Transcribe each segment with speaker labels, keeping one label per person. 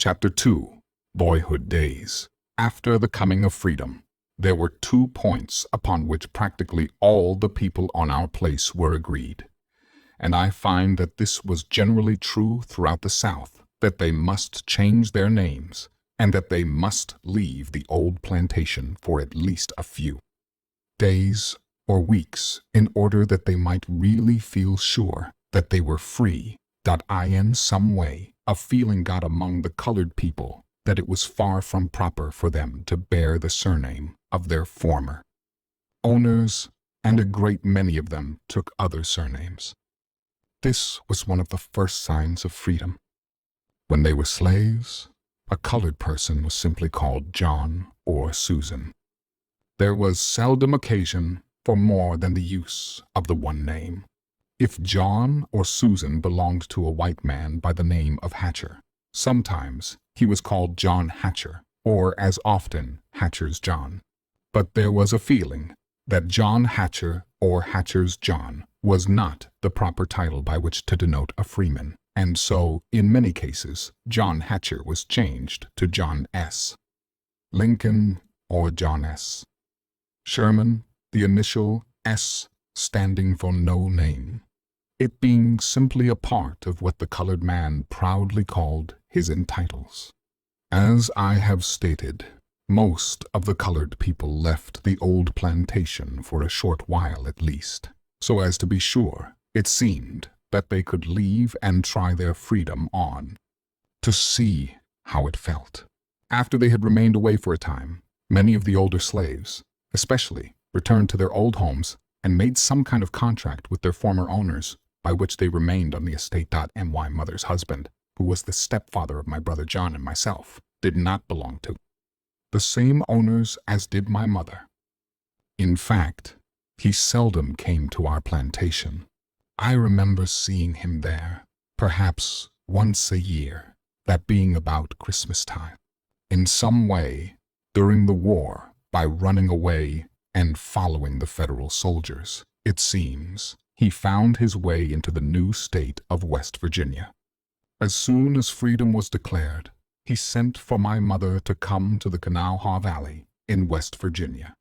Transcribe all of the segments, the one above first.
Speaker 1: Chapter 2. Boyhood Days. After the coming of freedom, there were 2 points upon which practically all the people on our place were agreed. And I find that this was generally true throughout the South, that they must change their names, and that they must leave the old plantation for at least a few days or weeks in order that they might really feel sure that they were free. In some way, a feeling got among the colored people that it was far from proper for them to bear the surname of their former owners, and a great many of them took other surnames. This was one of the first signs of freedom. When they were slaves, a colored person was simply called John or Susan. There was seldom occasion for more than the use of the one name. If John or Susan belonged to a white man by the name of Hatcher, sometimes he was called John Hatcher, or as often Hatcher's John. But there was a feeling that John Hatcher or Hatcher's John was not the proper title by which to denote a freeman, and so, in many cases, John Hatcher was changed to John S. Lincoln or John S. Sherman, the initial S standing for no name, it being simply a part of what the colored man proudly called his entitles. As I have stated, most of the colored people left the old plantation for a short while at least, so as to be sure, it seemed, that they could leave and try their freedom on, to see how it felt. After they had remained away for a time, many of the older slaves, especially, returned to their old homes and made some kind of contract with their former owners by which they remained on the estate. My mother's husband, who was the stepfather of my brother John and myself, did not belong to the same owners as did my mother. In fact, he seldom came to our plantation. I remember seeing him there, perhaps once a year, that being about Christmas time. In some way, during the war, by running away and following the Federal soldiers, it seems, he found his way into the new state of West Virginia. As soon as freedom was declared, he sent for my mother to come to the Kanawha Valley in West Virginia.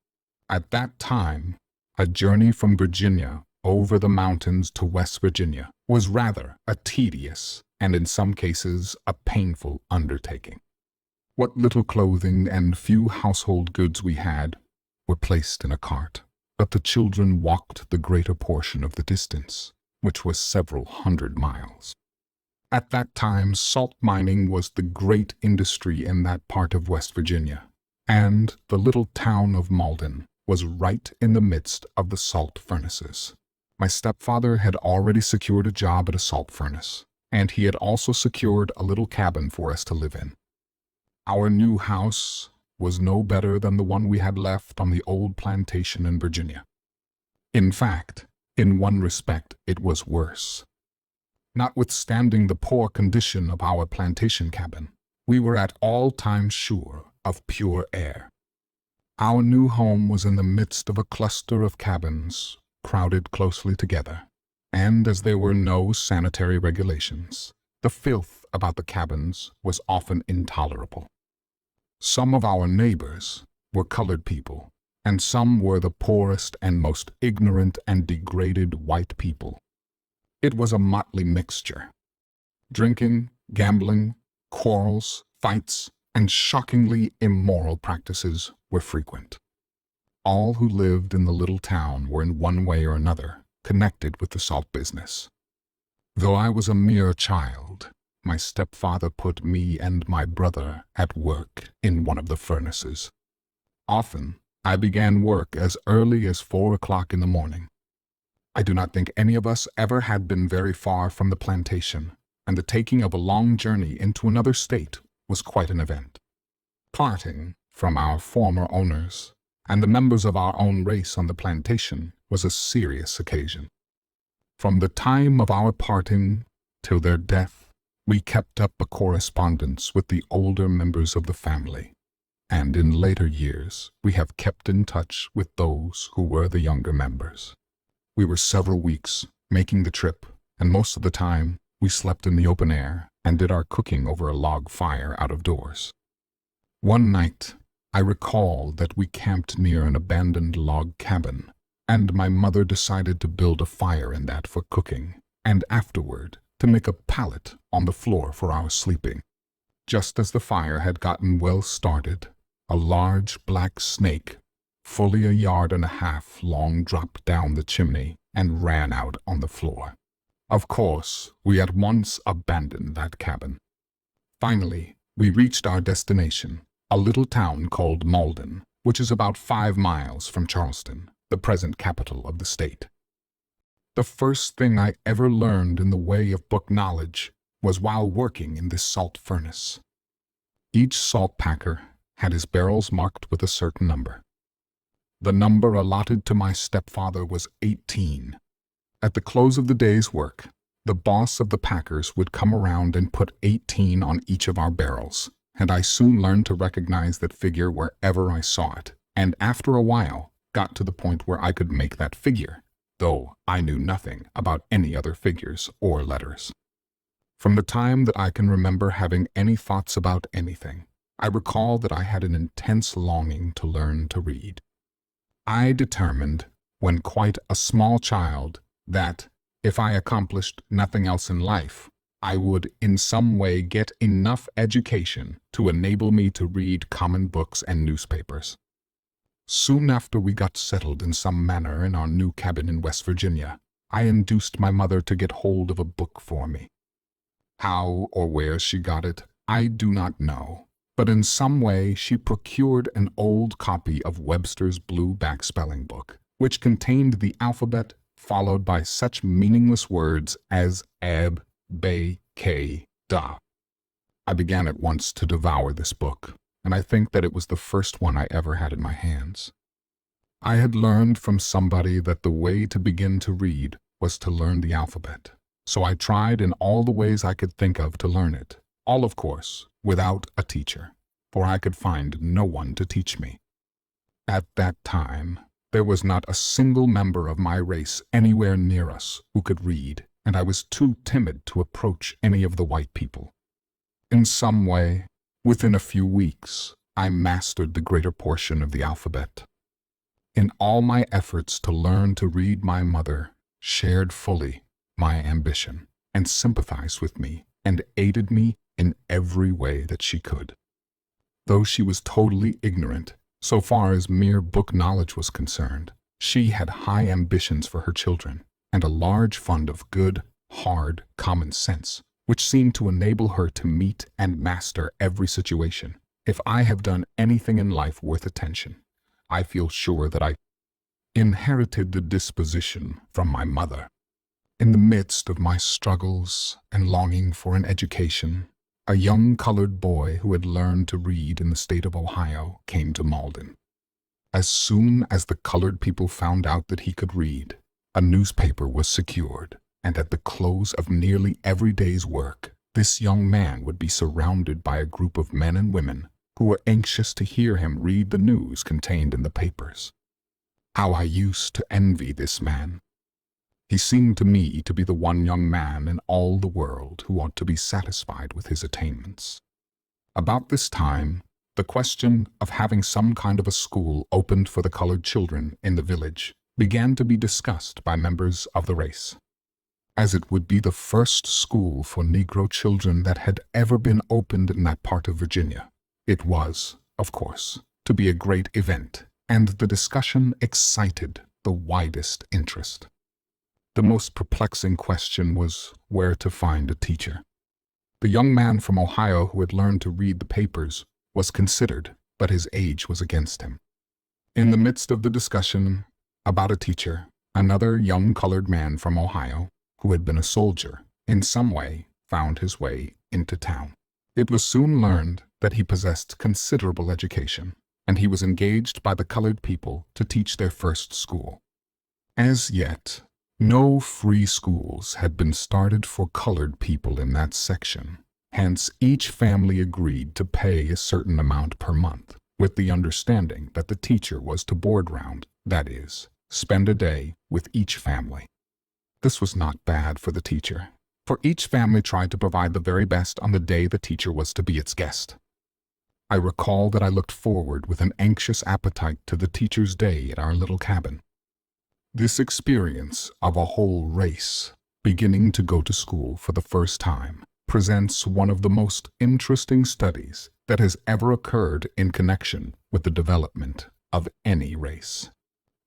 Speaker 1: At that time, a journey from Virginia over the mountains to West Virginia was rather a tedious and in some cases a painful undertaking. What little clothing and few household goods we had were placed in a cart, but the children walked the greater portion of the distance, which was several hundred miles. At that time, salt mining was the great industry in that part of West Virginia, and the little town of Malden was right in the midst of the salt furnaces. My stepfather had already secured a job at a salt furnace, and he had also secured a little cabin for us to live in. Our new house was no better than the one we had left on the old plantation in Virginia. In fact, in one respect, it was worse. Notwithstanding the poor condition of our plantation cabin, we were at all times sure of pure air. Our new home was in the midst of a cluster of cabins crowded closely together, and as there were no sanitary regulations, the filth about the cabins was often intolerable. Some of our neighbors were colored people, and some were the poorest and most ignorant and degraded white people. It was a motley mixture. Drinking, gambling, quarrels, fights, and shockingly immoral practices were frequent. All who lived in the little town were in one way or another connected with the salt business. Though I was a mere child, my stepfather put me and my brother at work in one of the furnaces. Often, I began work as early as 4 o'clock in the morning. I do not think any of us ever had been very far from the plantation, and the taking of a long journey into another state was quite an event. Parting from our former owners and the members of our own race on the plantation was a serious occasion. From the time of our parting till their death, we kept up a correspondence with the older members of the family, and in later years we have kept in touch with those who were the younger members. We were several weeks making the trip, and most of the time we slept in the open air and did our cooking over a log fire out of doors. One night, I recall that we camped near an abandoned log cabin, and my mother decided to build a fire in that for cooking, and afterward to make a pallet on the floor for our sleeping. Just as the fire had gotten well started, a large black snake, fully 1.5 yards long, dropped down the chimney and ran out on the floor. Of course, we at once abandoned that cabin. Finally, we reached our destination, a little town called Malden, which is about 5 miles from Charleston, the present capital of the state. The first thing I ever learned in the way of book knowledge was while working in this salt furnace. Each salt packer had his barrels marked with a certain number. The number allotted to my stepfather was 18. At the close of the day's work, the boss of the packers would come around and put 18 on each of our barrels, and I soon learned to recognize that figure wherever I saw it, and after a while got to the point where I could make that figure, though I knew nothing about any other figures or letters. From the time that I can remember having any thoughts about anything, I recall that I had an intense longing to learn to read. I determined, when quite a small child, that, if I accomplished nothing else in life, I would in some way get enough education to enable me to read common books and newspapers. Soon after we got settled in some manner in our new cabin in West Virginia, I induced my mother to get hold of a book for me. How or where she got it, I do not know, but in some way she procured an old copy of Webster's Blue Back Spelling Book, which contained the alphabet followed by such meaningless words as ab, bay, k, da. I began at once to devour this book, and I think that it was the first one I ever had in my hands. I had learned from somebody that the way to begin to read was to learn the alphabet, so I tried in all the ways I could think of to learn it, all of course without a teacher, for I could find no one to teach me. At that time, there was not a single member of my race anywhere near us who could read, and I was too timid to approach any of the white people. In some way, within a few weeks, I mastered the greater portion of the alphabet. In all my efforts to learn to read, my mother shared fully my ambition and sympathized with me and aided me in every way that she could. Though she was totally ignorant, so far as mere book knowledge was concerned, she had high ambitions for her children and a large fund of good, hard common sense, which seemed to enable her to meet and master every situation. If I have done anything in life worth attention, I feel sure that I inherited the disposition from my mother. In the midst of my struggles and longing for an education, a young colored boy who had learned to read in the state of Ohio came to Malden. As soon as the colored people found out that he could read, a newspaper was secured, and at the close of nearly every day's work, this young man would be surrounded by a group of men and women who were anxious to hear him read the news contained in the papers. How I used to envy this man. He seemed to me to be the one young man in all the world who ought to be satisfied with his attainments. About this time, the question of having some kind of a school opened for the colored children in the village began to be discussed by members of the race. As it would be the first school for Negro children that had ever been opened in that part of Virginia, it was, of course, to be a great event, and the discussion excited the widest interest. The most perplexing question was where to find a teacher. The young man from Ohio who had learned to read the papers was considered, but his age was against him. In the midst of the discussion about a teacher, another young colored man from Ohio, who had been a soldier, in some way found his way into town. It was soon learned that he possessed considerable education, and he was engaged by the colored people to teach their first school. As yet, no free schools had been started for colored people in that section. Hence, each family agreed to pay a certain amount per month, with the understanding that the teacher was to board round, that is, spend a day with each family. This was not bad for the teacher, for each family tried to provide the very best on the day the teacher was to be its guest. I recall that I looked forward with an anxious appetite to the teacher's day at our little cabin. This experience of a whole race beginning to go to school for the first time presents one of the most interesting studies that has ever occurred in connection with the development of any race.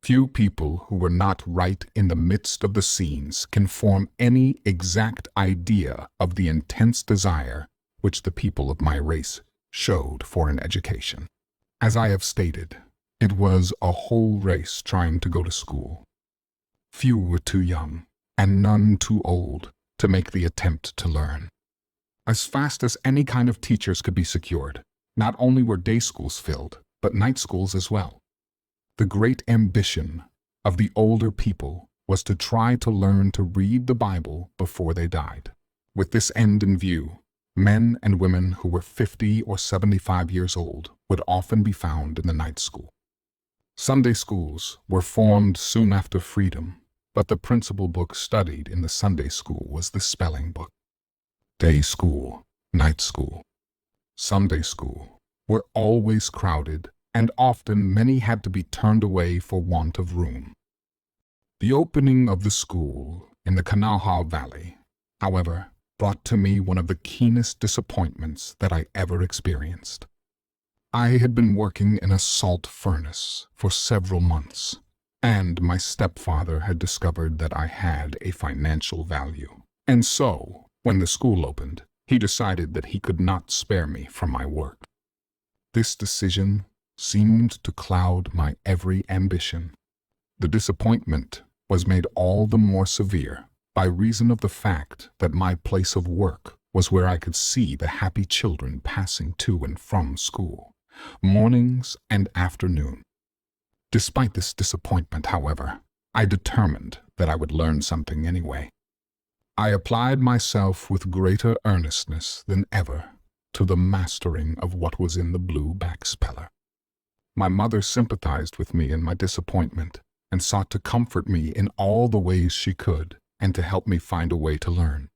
Speaker 1: Few people who were not right in the midst of the scenes can form any exact idea of the intense desire which the people of my race showed for an education. As I have stated, it was a whole race trying to go to school. Few were too young, and none too old, to make the attempt to learn. As fast as any kind of teachers could be secured, not only were day schools filled, but night schools as well. The great ambition of the older people was to try to learn to read the Bible before they died. With this end in view, men and women who were 50 or 75 years old would often be found in the night school. Sunday schools were formed soon after freedom, but the principal book studied in the Sunday school was the spelling book. Day school, night school, Sunday school were always crowded, and often many had to be turned away for want of room. The opening of the school in the Kanawha Valley, however, brought to me one of the keenest disappointments that I ever experienced. I had been working in a salt furnace for several months, and my stepfather had discovered that I had a financial value. And so, when the school opened, he decided that he could not spare me from my work. This decision seemed to cloud my every ambition. The disappointment was made all the more severe by reason of the fact that my place of work was where I could see the happy children passing to and from school, mornings and afternoon. Despite this disappointment, however, I determined that I would learn something anyway. I applied myself with greater earnestness than ever to the mastering of what was in the blue backspeller. My mother sympathized with me in my disappointment and sought to comfort me in all the ways she could and to help me find a way to learn.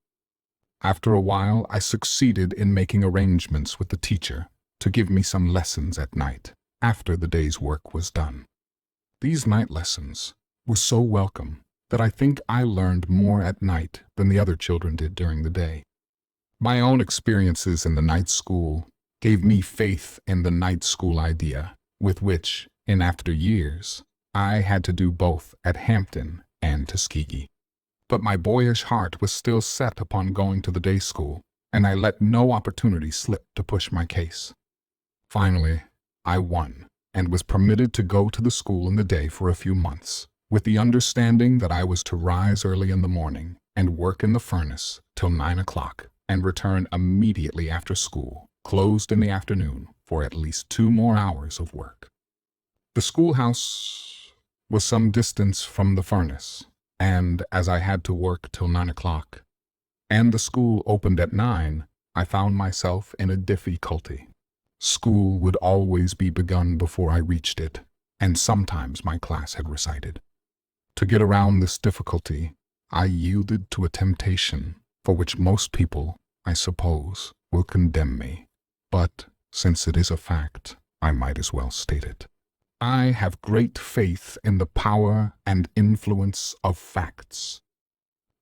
Speaker 1: After a while, I succeeded in making arrangements with the teacher to give me some lessons at night after the day's work was done. These night lessons were so welcome that I think I learned more at night than the other children did during the day. My own experiences in the night school gave me faith in the night school idea, with which, in after years, I had to do both at Hampton and Tuskegee. But my boyish heart was still set upon going to the day school, and I let no opportunity slip to push my case. Finally, I won, and was permitted to go to the school in the day for a few months, with the understanding that I was to rise early in the morning and work in the furnace till 9 o'clock, and return immediately after school, closed in the afternoon, for at least 2 more hours of work. The schoolhouse was some distance from the furnace, and as I had to work till 9 o'clock, and the school opened at 9, I found myself in a difficulty. School would always be begun before I reached it, and sometimes my class had recited. To get around this difficulty, I yielded to a temptation for which most people, I suppose, will condemn me. But since it is a fact, I might as well state it. I have great faith in the power and influence of facts.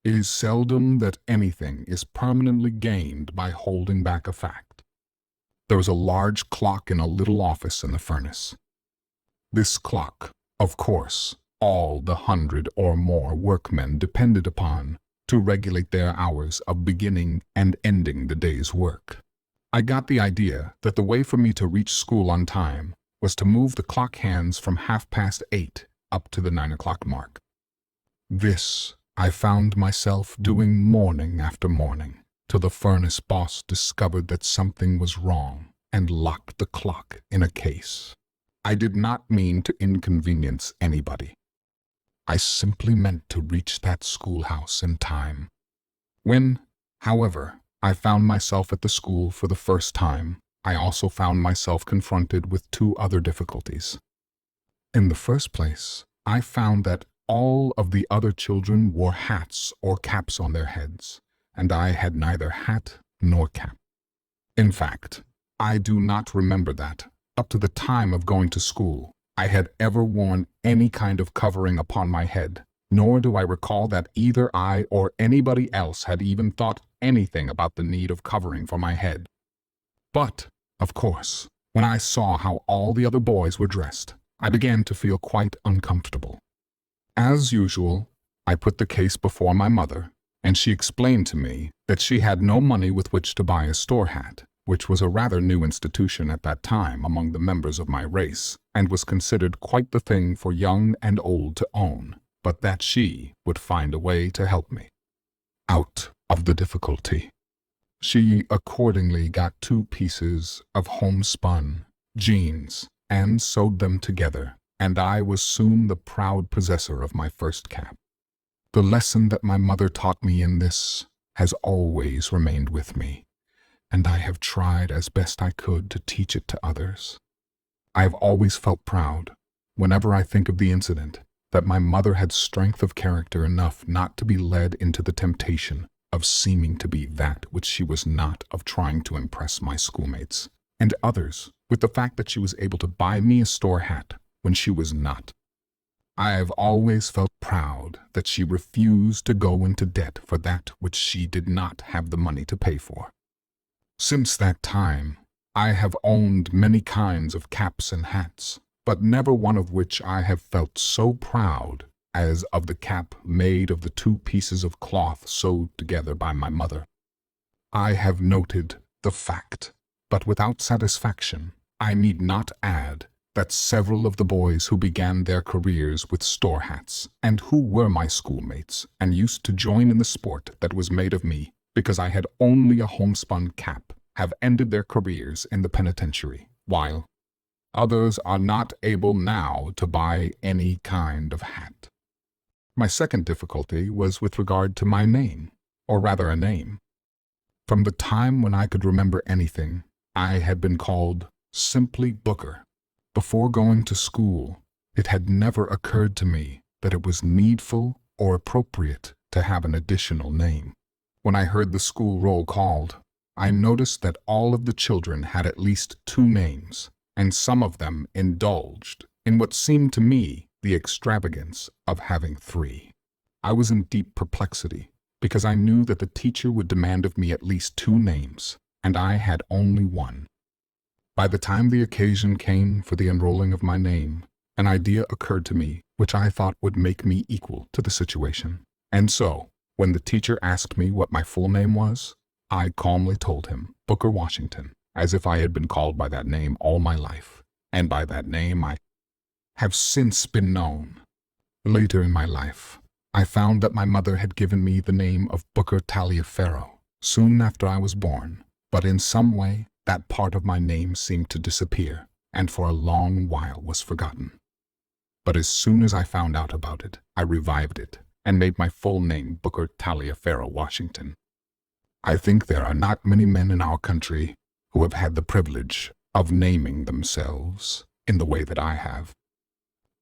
Speaker 1: It is seldom that anything is permanently gained by holding back a fact. There was a large clock in a little office in the furnace. This clock, of course, all the 100 or more workmen depended upon to regulate their hours of beginning and ending the day's work. I got the idea that the way for me to reach school on time was to move the clock hands from 8:30 up to the 9 o'clock mark. This I found myself doing morning after morning, till the furnace boss discovered that something was wrong and locked the clock in a case. I did not mean to inconvenience anybody. I simply meant to reach that schoolhouse in time. When, however, I found myself at the school for the first time, I also found myself confronted with 2 other difficulties. In the first place, I found that all of the other children wore hats or caps on their heads, and I had neither hat nor cap. In fact, I do not remember that, up to the time of going to school, I had ever worn any kind of covering upon my head, nor do I recall that either I or anybody else had even thought anything about the need of covering for my head. But, of course, when I saw how all the other boys were dressed, I began to feel quite uncomfortable. As usual, I put the case before my mother, and she explained to me that she had no money with which to buy a store hat, which was a rather new institution at that time among the members of my race, and was considered quite the thing for young and old to own, but that she would find a way to help me out of the difficulty. She accordingly got 2 pieces of homespun jeans and sewed them together, and I was soon the proud possessor of my first cap. The lesson that my mother taught me in this has always remained with me, and I have tried as best I could to teach it to others. I have always felt proud, whenever I think of the incident, that my mother had strength of character enough not to be led into the temptation of seeming to be that which she was not, of trying to impress my schoolmates and others with the fact that she was able to buy me a store hat when she was not. I have always felt proud that she refused to go into debt for that which she did not have the money to pay for. Since that time, I have owned many kinds of caps and hats, but never one of which I have felt so proud as of the cap made of the 2 pieces of cloth sewed together by my mother. I have noted the fact, but without satisfaction. I need not add that several of the boys who began their careers with store hats, and who were my schoolmates and used to join in the sport that was made of me because I had only a homespun cap, have ended their careers in the penitentiary, while others are not able now to buy any kind of hat. My second difficulty was with regard to my name, or rather a name. From the time when I could remember anything, I had been called simply Booker. Before going to school, it had never occurred to me that it was needful or appropriate to have an additional name. When I heard the school roll called, I noticed that all of the children had at least 2 names, and some of them indulged in what seemed to me the extravagance of having 3. I was in deep perplexity, because I knew that the teacher would demand of me at least 2 names, and I had only 1. By the time the occasion came for the enrolling of my name, an idea occurred to me which I thought would make me equal to the situation. And so, when the teacher asked me what my full name was, I calmly told him Booker Washington, as if I had been called by that name all my life, and by that name I have since been known. Later in my life, I found that my mother had given me the name of Booker Taliaferro soon after I was born, but in some way that part of my name seemed to disappear, and for a long while was forgotten. But as soon as I found out about it, I revived it, and made my full name Booker Taliaferro Washington. I think there are not many men in our country who have had the privilege of naming themselves in the way that I have.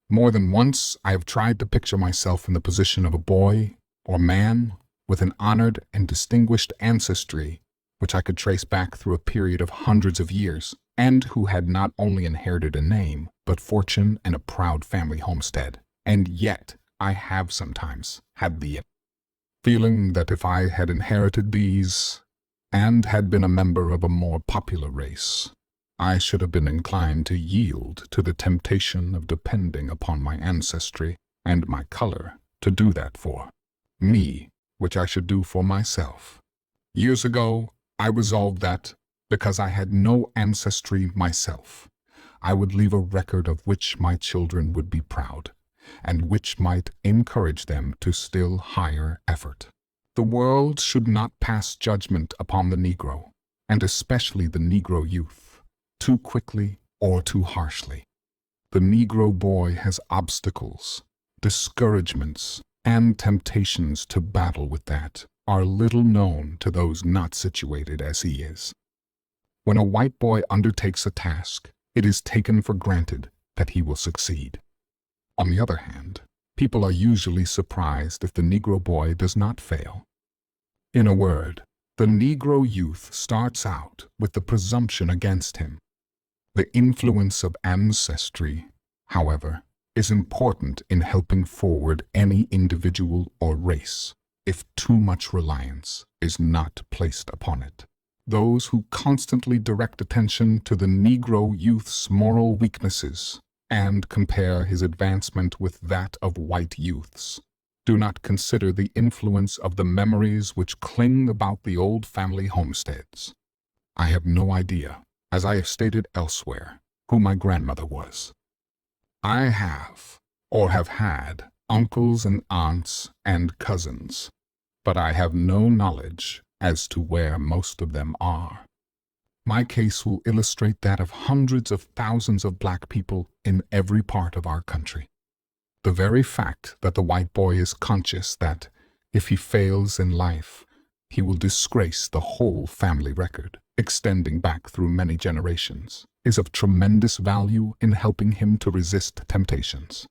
Speaker 1: More than once I have tried to picture myself in the position of a boy or man with an honored and distinguished ancestry which I could trace back through a period of hundreds of years, and who had not only inherited a name, but fortune and a proud family homestead. And yet I have sometimes had the feeling that if I had inherited these, and had been a member of a more popular race, I should have been inclined to yield to the temptation of depending upon my ancestry and my color to do that for me, which I should do for myself. Years ago, I resolved that, because I had no ancestry myself, I would leave a record of which my children would be proud, and which might encourage them to still higher effort. The world should not pass judgment upon the Negro, and especially the Negro youth, too quickly or too harshly. The Negro boy has obstacles, discouragements, and temptations to battle with that are little known to those not situated as he is. When a white boy undertakes a task, it is taken for granted that he will succeed. On the other hand, people are usually surprised if the Negro boy does not fail. In a word, the Negro youth starts out with the presumption against him. The influence of ancestry, however, is important in helping forward any individual or race if too much reliance is not placed upon it. Those who constantly direct attention to the Negro youth's moral weaknesses and compare his advancement with that of white youths do not consider the influence of the memories which cling about the old family homesteads. I have no idea, as I have stated elsewhere, who my grandmother was. I have, or have had, uncles and aunts and cousins, but I have no knowledge as to where most of them are. My case will illustrate that of hundreds of thousands of black people in every part of our country. The very fact that the white boy is conscious that, if he fails in life, he will disgrace the whole family record, extending back through many generations, is of tremendous value in helping him to resist temptations.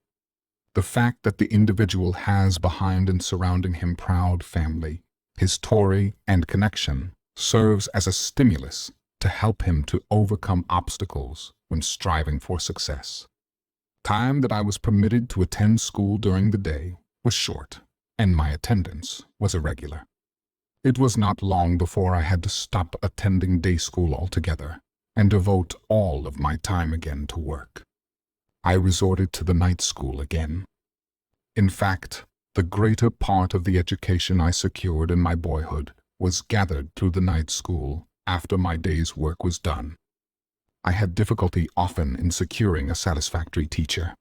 Speaker 1: The fact that the individual has behind and surrounding him proud family, his Tory and connection, serves as a stimulus to help him to overcome obstacles when striving for success. Time that I was permitted to attend school during the day was short, and my attendance was irregular. It was not long before I had to stop attending day school altogether and devote all of my time again to work. I resorted to the night school again. In fact, the greater part of the education I secured in my boyhood was gathered through the night school after my day's work was done. I had difficulty often in securing a satisfactory teacher.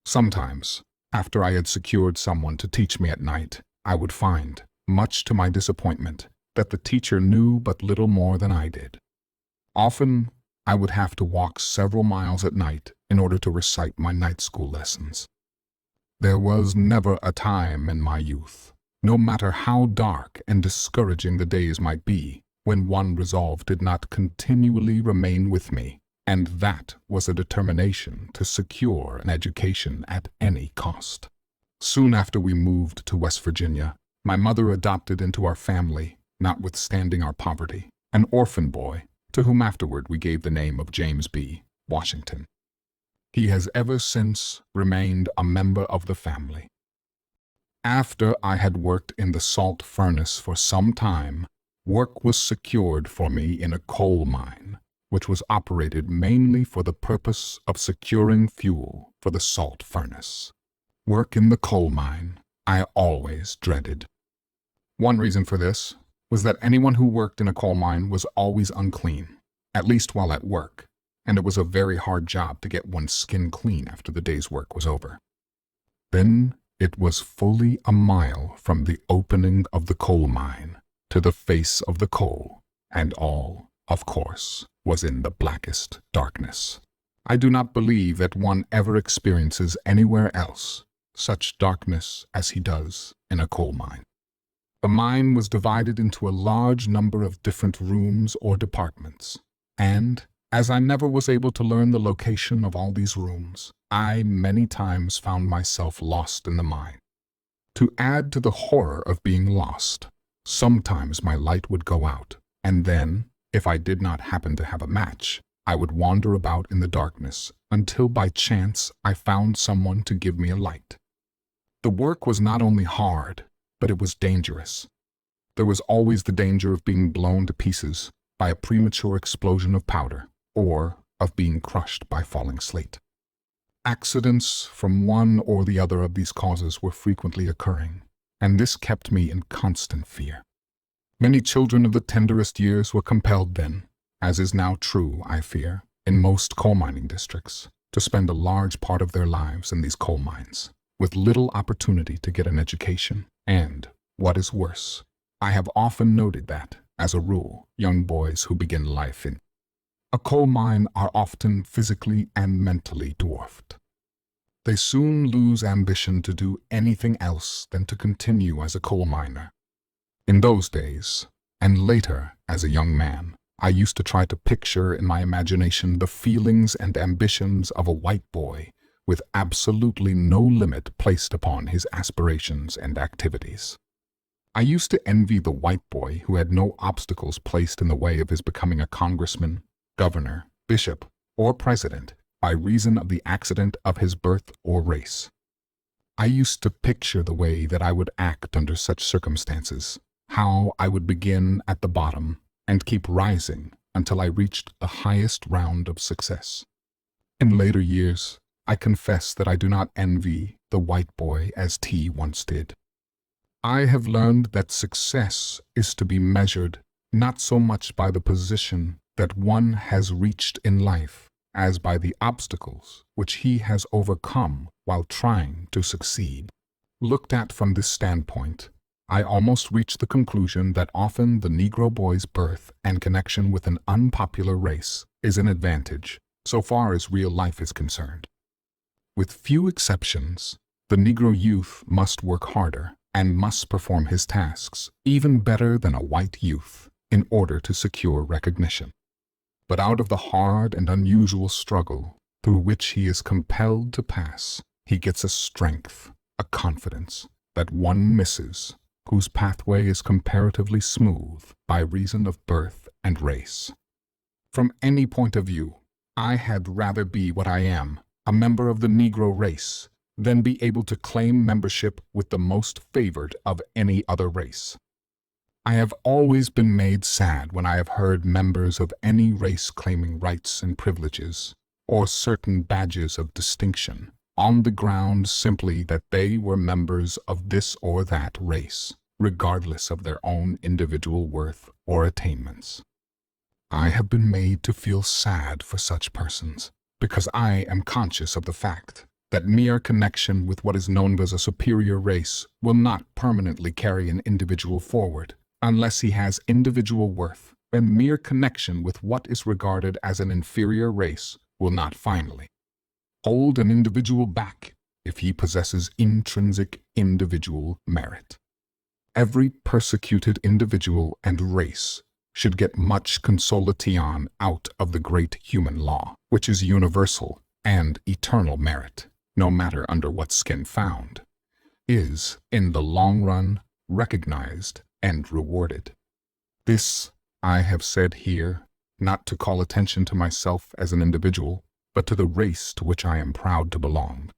Speaker 1: Sometimes, after I had secured someone to teach me at night, I would find, much to my disappointment, that the teacher knew but little more than I did. Often, I would have to walk several miles at night in order to recite my night school lessons. There was never a time in my youth, no matter how dark and discouraging the days might be, when one resolve did not continually remain with me, and that was a determination to secure an education at any cost. Soon after we moved to West Virginia, my mother adopted into our family, notwithstanding our poverty, an orphan boy, to whom afterward we gave the name of James B. Washington. He has ever since remained a member of the family. After I had worked in the salt furnace for some time, work was secured for me in a coal mine, which was operated mainly for the purpose of securing fuel for the salt furnace. Work in the coal mine I always dreaded. One reason for this was that anyone who worked in a coal mine was always unclean, at least while at work, and it was a very hard job to get one's skin clean after the day's work was over. Then it was fully a mile from the opening of the coal mine to the face of the coal, and all, of course, was in the blackest darkness. I do not believe that one ever experiences anywhere else such darkness as he does in a coal mine. The mine was divided into a large number of different rooms or departments, and, as I never was able to learn the location of all these rooms, I many times found myself lost in the mine. To add to the horror of being lost, sometimes my light would go out, and then, if I did not happen to have a match, I would wander about in the darkness until by chance I found someone to give me a light. The work was not only hard, but it was dangerous. There was always the danger of being blown to pieces by a premature explosion of powder, or of being crushed by falling slate. Accidents from one or the other of these causes were frequently occurring, and this kept me in constant fear. Many children of the tenderest years were compelled then, as is now true, I fear, in most coal mining districts, to spend a large part of their lives in these coal mines, with little opportunity to get an education, and, what is worse, I have often noted that, as a rule, young boys who begin life in a coal mine are often physically and mentally dwarfed. They soon lose ambition to do anything else than to continue as a coal miner. In those days, and later as a young man, I used to try to picture in my imagination the feelings and ambitions of a white boy with absolutely no limit placed upon his aspirations and activities. I used to envy the white boy who had no obstacles placed in the way of his becoming a congressman, governor, bishop, or president by reason of the accident of his birth or race. I used to picture the way that I would act under such circumstances, how I would begin at the bottom and keep rising until I reached the highest round of success. In later years, I confess that I do not envy the white boy as T once did. I have learned that success is to be measured not so much by the position that one has reached in life as by the obstacles which he has overcome while trying to succeed. Looked at from this standpoint, I almost reach the conclusion that often the Negro boy's birth and connection with an unpopular race is an advantage so far as real life is concerned. With few exceptions, the Negro youth must work harder and must perform his tasks even better than a white youth in order to secure recognition. But out of the hard and unusual struggle through which he is compelled to pass, he gets a strength, a confidence that one misses, whose pathway is comparatively smooth by reason of birth and race. From any point of view, I had rather be what I am, a member of the Negro race, than be able to claim membership with the most favored of any other race. I have always been made sad when I have heard members of any race claiming rights and privileges, or certain badges of distinction, on the ground simply that they were members of this or that race, regardless of their own individual worth or attainments. I have been made to feel sad for such persons, because I am conscious of the fact that mere connection with what is known as a superior race will not permanently carry an individual forward, unless he has individual worth, and mere connection with what is regarded as an inferior race will not finally hold an individual back if he possesses intrinsic individual merit. Every persecuted individual and race should get much consolation out of the great human law, which is universal and eternal merit, no matter under what skin found, is, in the long run, recognized and rewarded. This I have said here, not to call attention to myself as an individual, but to the race to which I am proud to belong.